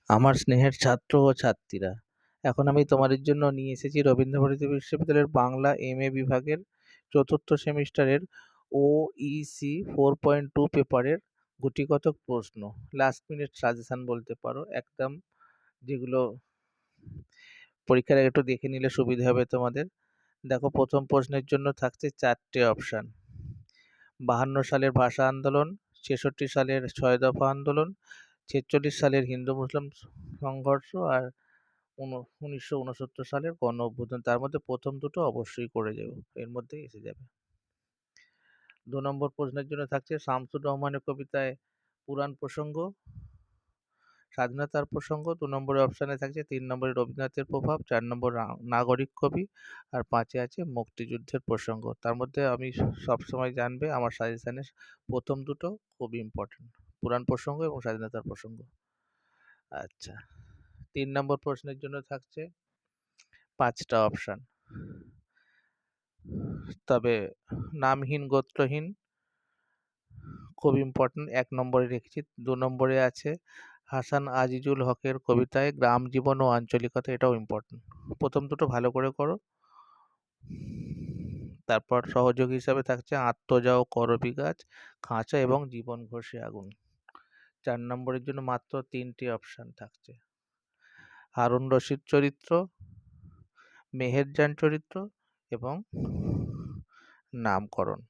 আমার স্নেহের ছাত্র ও ছাত্রীরা, এখন আমি তোমাদের জন্য নিয়ে এসেছি রবীন্দ্রভারতী বিশ্ববিদ্যালয়ের বাংলা এম.এ বিভাগের চতুর্থ সেমিস্টারের ওইসি 4.2 পেপারের গুটিকত প্রশ্ন, লাস্ট মিনিট সাজেশন বলতে পারো। একদম যেগুলো পরীক্ষার আগে একটু দেখে নিলে সুবিধা হবে তোমাদের। দেখো, প্রথম প্রশ্নের জন্য থাকছে 4টে অপশান: 52 সালের ভাষা আন্দোলন, 66 সালের 6 দফা আন্দোলন, 46 সালের হিন্দু মুসলিম সংঘর্ষ, আর 1969 সালের গণ অভ্যুত্থান। তার মধ্যে প্রথম দুটো অবশ্যই করে যাবে, এর মধ্যেই এসে যাবে। 2 নম্বর প্রশ্নের জন্য থাকছে শামসুর রহমানের কবিতায় পুরাণ প্রসঙ্গ, স্বাধীনতার প্রসঙ্গ। 2 নম্বরের অপশানে থাকছে 3 নম্বরে রবীন্দ্রনাথের প্রভাব, 4 নম্বর নাগরিক কবি, আর 5-এ আছে মুক্তিযুদ্ধের প্রসঙ্গ। তার মধ্যে আমি সবসময় জানবে আমার সাজেশানে প্রথম দুটো খুব ইম্পর্টেন্ট, পুরাণ প্রসঙ্গ এবং স্বাধীনতার প্রসঙ্গ। আচ্ছা, 3 নম্বর প্রশ্নের জন্য থাকছে 5টা অপশান, তবে নামহীন গোত্রহীন খুব ইম্পর্টেন্ট, 1 নম্বরে রেখেছি। 2 নম্বরে আছে হাসান আজিজুল হকের কবিতায় গ্রাম জীবন ও আঞ্চলিকতা, এটাও ইম্পর্টেন্ট। প্রথম দুটো ভালো করে করো। তারপর সহযোগী হিসাবে থাকছে আত্মজা ও করবী গাছ, খাঁচা এবং জীবন ঘষে আগুন। 4 নম্বরের জন্য মাত্র 3টি অপশান থাকছে: হারুন রশিদ চরিত্র, মেহেরজান চরিত্র এবং নামকরণ।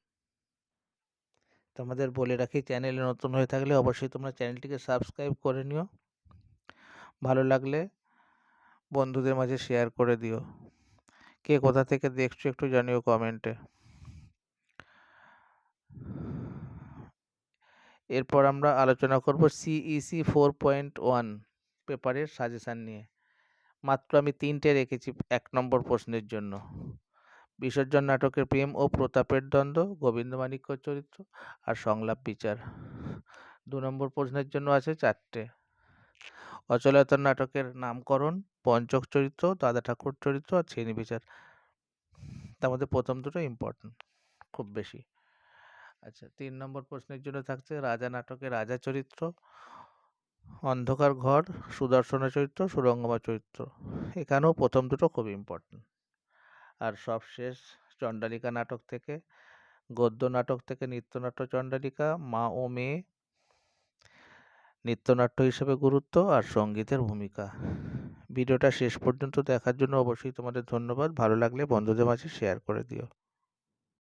তোমাদের বলে রাখি, চ্যানেলে নতুন হয়ে থাকলে অবশ্যই তোমরা চ্যানেলটিকে সাবস্ক্রাইব করে নিও। ভালো লাগলে বন্ধুদের মাঝে শেয়ার করে দিও। কে কোথা থেকে দেখছো একটু জানিও কমেন্টে। এরপর আমরা আলোচনা করব সিইসি 4.1 পেপারের সাজেশান নিয়ে। মাত্র আমি 3টে রেখেছি 1 নম্বর প্রশ্নের জন্য: বিসর্জন নাটকের প্রেম ও প্রতাপের দ্বন্দ্ব, গোবিন্দমাণিক্য চরিত্র, আর সংলাপ বিচার। 2 নম্বর প্রশ্নের জন্য আছে 4টে: অচলায়তন নাটকের নামকরণ, পঞ্চক চরিত্র, দাদা ঠাকুর চরিত্র, আর শ্রেণী বিচার। তার মধ্যে প্রথম দুটো ইম্পর্টেন্ট, খুব বেশি। আচ্ছা, 3 নম্বর প্রশ্নের জন্য থাকছে রাজা নাটকের রাজা চরিত্র, অন্ধকার ঘর, সুদর্শনা চরিত্র, সুরঙ্গমা চরিত্র। এখানেও প্রথম দুটো খুব ইম্পর্টেন্ট। আর সবশেষ চণ্ডালিকা নাটক থেকে, গদ্য নাটক থেকে নৃত্যনাট্য চণ্ডালিকা, মা ও মেয়ে, নৃত্যনাট্য হিসেবে গুরুত্ব, আর সঙ্গীতের ভূমিকা। ভিডিওটা শেষ পর্যন্ত দেখার জন্য অবশ্যই তোমাদের ধন্যবাদ। ভালো লাগলে বন্ধুদের মাঝে শেয়ার করে দিও।